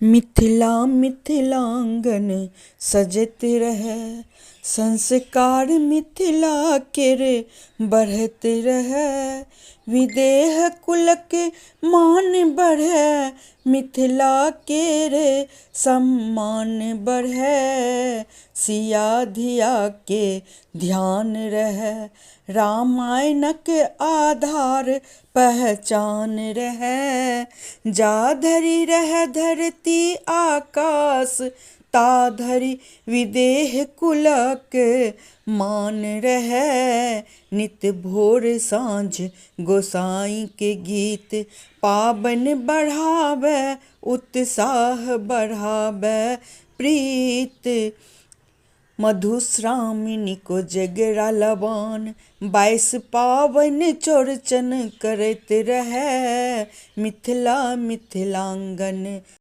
मिथिला मिथिलांगन सजत रहे, संस्कार मिथिला केरे बढ़त रहे। विदेह कुलक मान बढ़े, मिथिला केरे सम्मान बढ़े। सिया धिया के ध्यान रहे, रामायणक आधार पहचान रहे। जा धरि रह धरती आकाश, ता धरि विदेह कुलक मान रहे। नित भोर साँझ गोसाई के गीत, पाबन बढ़ावे उत्साह बढ़ावे प्रीत। मधुश्रावणी को जगरा लबान, 22 पावन चौरचन करत रहे। मिथिला मिथिलांगन